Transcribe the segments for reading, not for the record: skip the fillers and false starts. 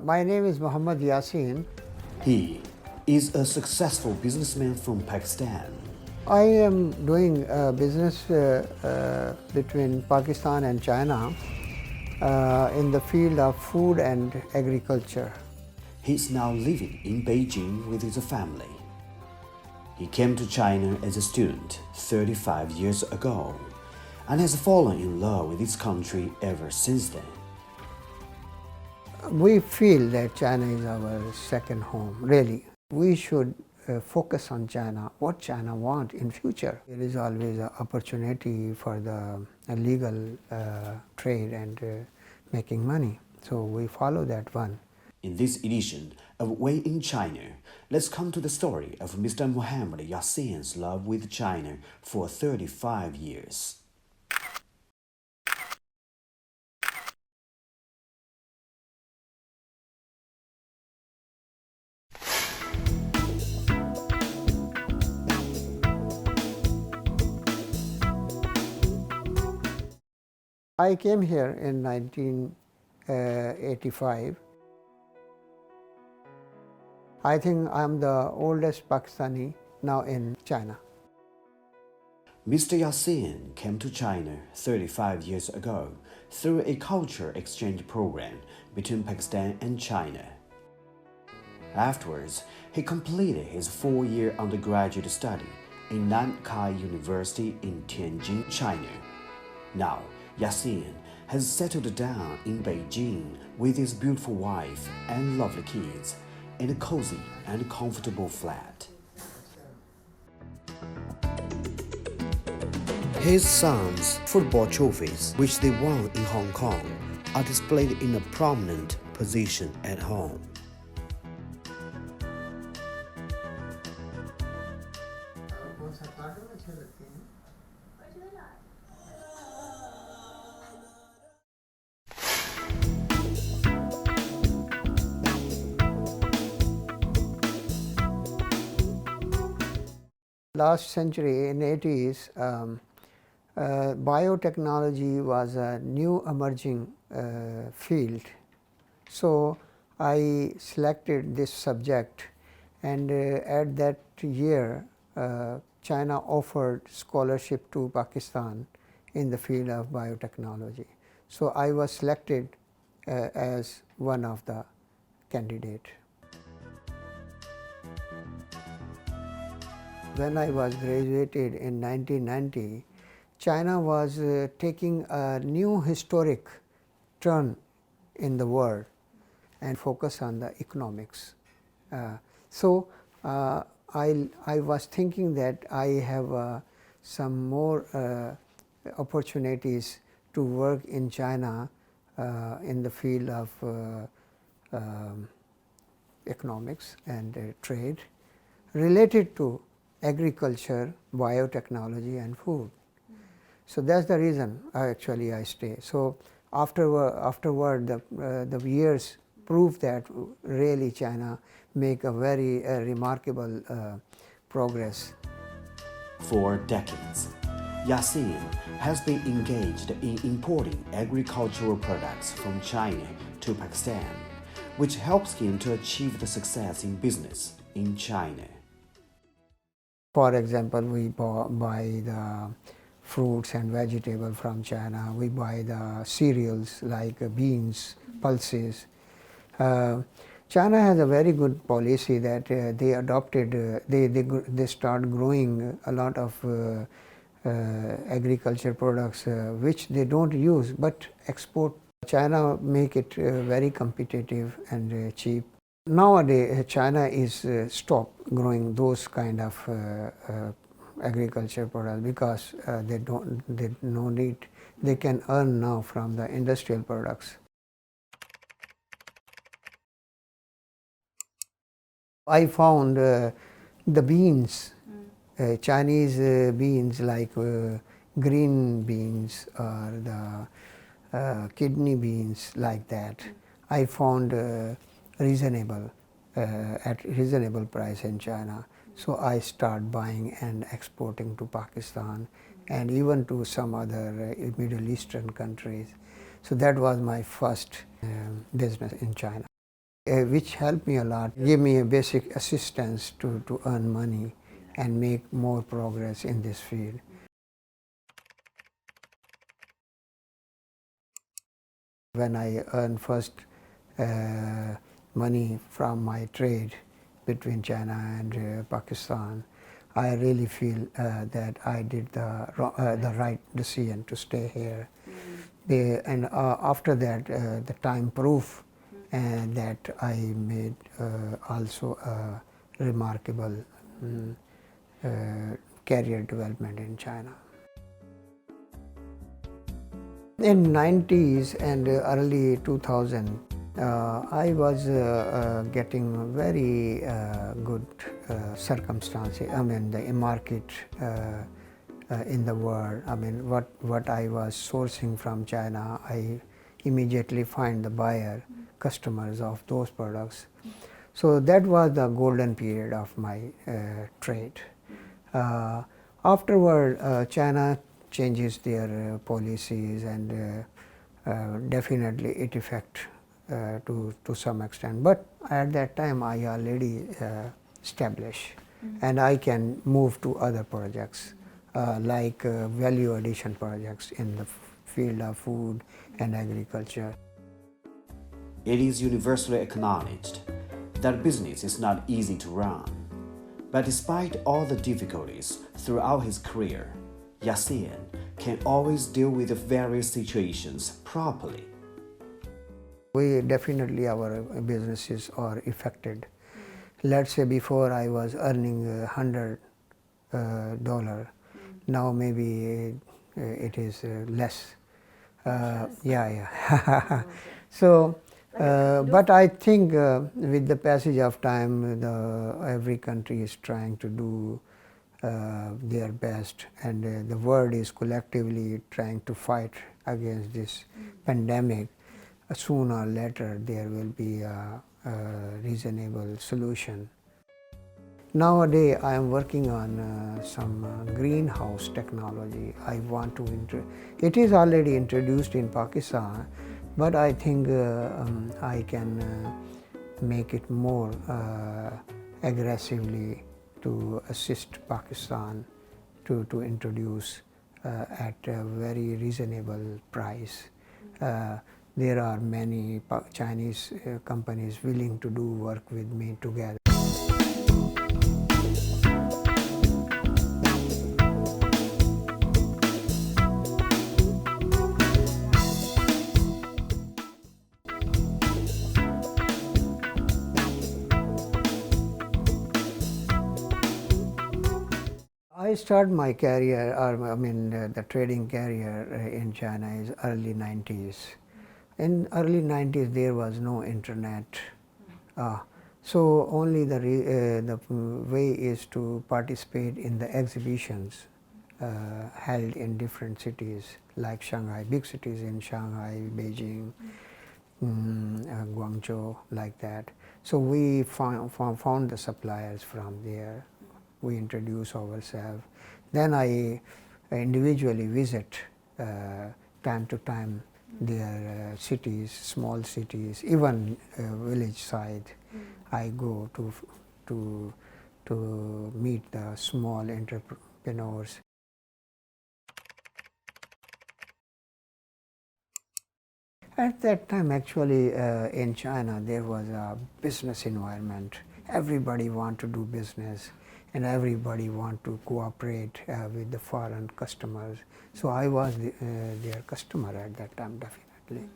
My name is Mohammad Yasin. He is a successful businessman from Pakistan. I am doing business between Pakistan and China in the field of food and agriculture. He's now living in Beijing with his family. He came to China as a student 35 years ago and has fallen in love with his country ever since then. We feel that China is our second home, really. We should focus on China, what China wants in future. There is always an opportunity for the legal trade and making money. So we follow that one. In this edition of Way in China, let's come to the story of Mr. Mohammad Yasin's love with China for 35 years. I came here in 1985. I think I'm the oldest Pakistani now in China. Mr. Yasin came to China 35 years ago through a culture exchange program between Pakistan and China. Afterwards, he completed his 4-year undergraduate study in Nankai University in Tanjin, China. Now, Yasin has settled down in Beijing with his beautiful wife and lovely kids in a cozy and comfortable flat. His son's football trophies, which they won in Hong Kong, are displayed in a prominent position at home. Last century, in 80s, biotechnology was a new emerging field. So I selected this subject, and at that year, China offered scholarship to Pakistan in the field of biotechnology. So I was selected as one of the candidates. When I was graduated in 1990, China was taking a new historic turn in the world and focus on the economics. So I was thinking that I have some more opportunities to work in China in the field of economics and trade related to agriculture, biotechnology and food. So that's the reason I stay. So afterward the years prove that really China make a very remarkable progress. For decades, Yasin has been engaged in importing agricultural products from China to Pakistan, which helps him to achieve the success in business in China. For example, we buy the fruits and vegetables from China. We buy the cereals like beans, pulses. China has a very good policy that they adopted. They start growing a lot of agriculture products which they don't use but export. China make it very competitive and cheap. Nowadays, China is stopped growing those kind of agriculture products because they no need. They can earn now from the industrial products. I found the beans, Chinese beans like green beans or the kidney beans like that. I found reasonable at reasonable price in China. So I start buying and exporting to Pakistan and even to some other Middle Eastern countries. So that was my first business in China. which helped me a lot, give me a basic assistance to earn money and make more progress in this field. When I earned first money from my trade between China and Pakistan, I really feel that I did the right decision to stay here. After that, the time proved that I made also a remarkable career development in China. In 90s and early 2000, I was getting very good circumstances. I mean, the market in the world. I mean, what I was sourcing from China, I immediately find the buyer, customers of those products. So that was the golden period of my trade. Afterward, China changes their policies, and definitely it affects to some extent. But at that time, I already established, and I can move to other projects like value addition projects in the field of food and agriculture. It is universally acknowledged that business is not easy to run. But despite all the difficulties throughout his career, Yasin can always deal with the various situations properly. We definitely, our businesses are affected. Let's say before I was earning $100, now maybe it is less. Yeah. So, but I think with the passage of time, every country is trying to do their best, and the world is collectively trying to fight against this pandemic. Sooner or later, there will be a reasonable solution. Nowadays, I am working on some greenhouse technology. I want to it is already introduced in Pakistan, but I think I can make it more aggressively to assist Pakistan to introduce at a very reasonable price. There are many Chinese companies willing to do work with me together. I started my career, or I mean the trading career in China is early 90s. In early 90s there was no internet. So only the way is to participate in the exhibitions held in different cities like Shanghai, big cities in Shanghai, Beijing, Guangzhou, like that. So we found the suppliers from there. We introduce ourselves. Then I individually visit time to time their cities, small cities, even village side. I go to meet the small entrepreneurs. At that time, actually, in China, there was a business environment. Everybody want to do business, and everybody want to cooperate with the foreign customers. So I was their customer at that time, definitely.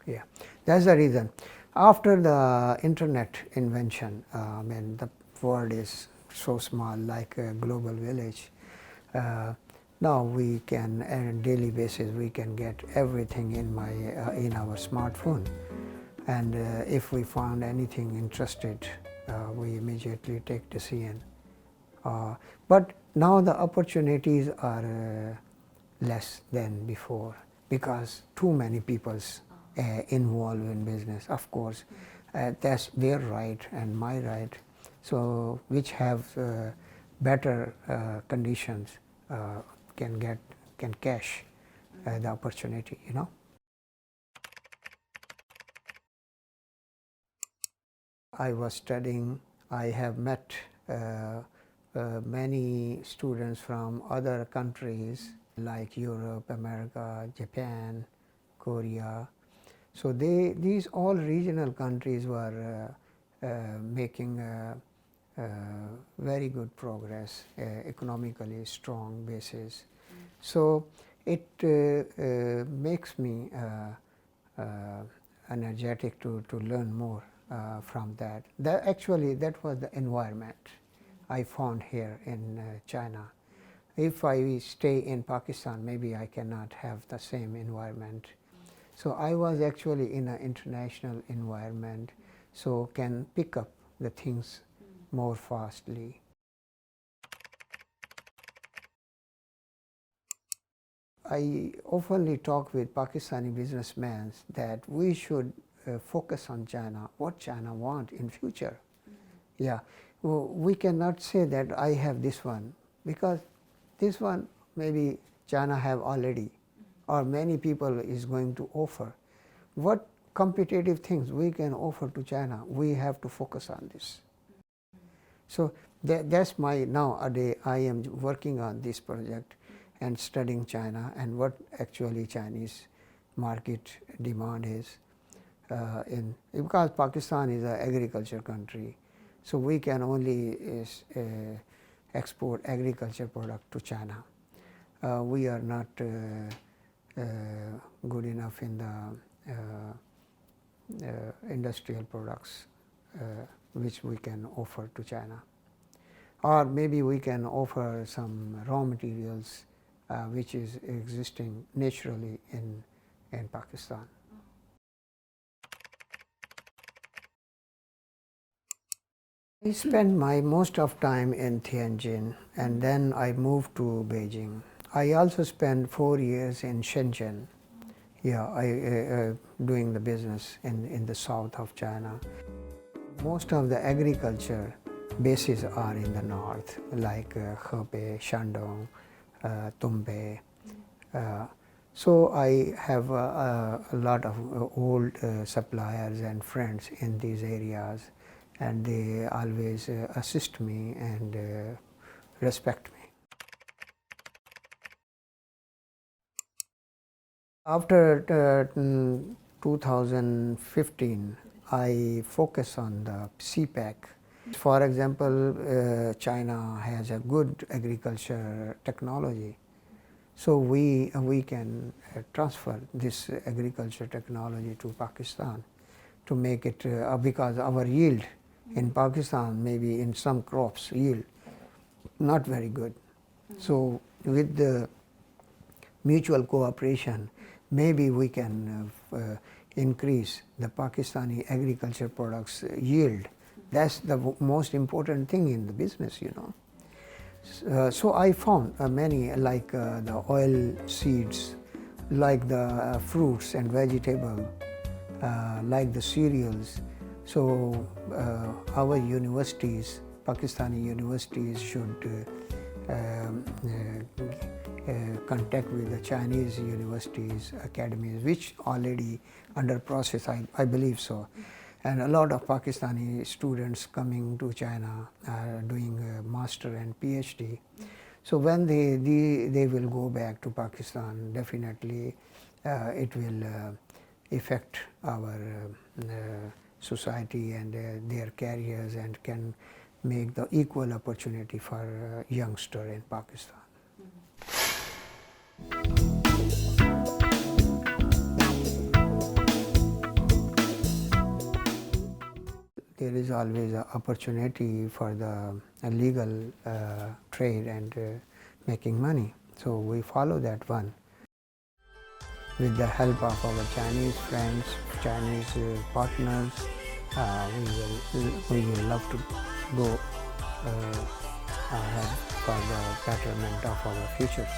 Yeah, that's the reason. After the internet invention, I mean, the world is so small, like a global village. Now we can, on a daily basis, we can get everything in our smartphone. And if we found anything interested, we immediately take decision. But now the opportunities are less than before because too many people involved in business. Of course, that's their right and my right. So which have better conditions can cash the opportunity, you know. I was studying, I have met many students from other countries like Europe, America, Japan, Korea. So these all regional countries were making very good progress, economically strong basis. So it makes me energetic to learn more from that. Actually, that was the environment I found here in China. If I stay in Pakistan, maybe I cannot have the same environment. So I was actually in an international environment, so can pick up the things more fastly. I oftenly talk with Pakistani businessmen that we should focus on China, what China wants in future. Yeah, we cannot say that I have this one, because this one maybe China have already, or many people is going to offer. What competitive things we can offer to China, we have to focus on this. So that's my, nowadays I am working on this project and studying China and what actually Chinese market demand is. Because Pakistan is an agriculture country, so we can only export agriculture product to China. We are not good enough in the industrial products which we can offer to China. Or maybe we can offer some raw materials which is existing naturally in Pakistan. I spent my most of time in Tanjin, and then I moved to Beijing. I also spent 4 years in Shenzhen. Yeah, doing the business in the south of China. Most of the agriculture bases are in the north, like Hebei, Shandong, Tumbei. So I have a lot of old suppliers and friends in these areas, and they always assist me and respect me. After 2015, I focus on the cpec. For example, China has a good agriculture technology, so we can transfer this agriculture technology to Pakistan to make it, because our yield in Pakistan, maybe in some crops, yield not very good. So with the mutual cooperation, maybe we can increase the Pakistani agriculture products yield. That's the most important thing in the business, you know. So I found many, like the oil seeds, like the fruits and vegetables, like the cereals. So our universities, Pakistani universities, should contact with the Chinese universities, academies, which already under process, I believe so. And a lot of Pakistani students coming to China are doing a master and PhD. So when they will go back to Pakistan, definitely it will affect our society and their careers, and can make the equal opportunity for youngster in Pakistan. There is always an opportunity for the legal trade and making money. So we follow that one. With the help of our Chinese friends, Chinese partners, we will love to go ahead for the betterment of our futures.